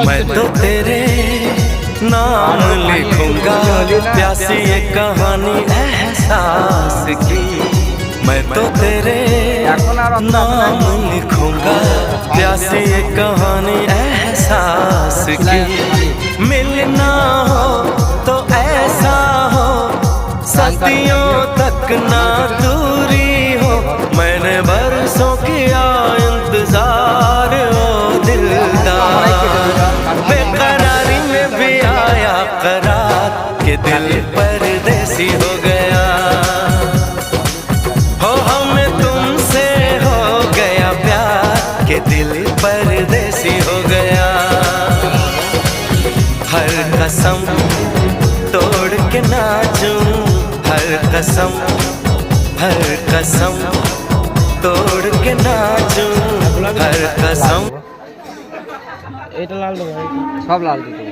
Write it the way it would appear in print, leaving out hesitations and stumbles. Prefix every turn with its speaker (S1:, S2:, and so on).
S1: मैं तो तेरे नाम लिखूंगा प्यासी ये कहानी एहसास की। मैं तो तेरे नाम लिखूंगा प्यासी ये कहानी एहसास की। मिलना हो तो ऐसा हो सदियों तक ना दूरी हो। मैंने बरसों किया इंतजार ओ दिलदार, बेकरारी में भी आया करार के दिल परदेसी हो गया। हो हमें तुमसे हो गया प्यार के दिल परदेसी हो गया। हर कसम तोड़ के नाचूं, हर कसम तोड़ के नाचूं, हर कसम।
S2: এটা লাল দেবো, সব লাল দিতে।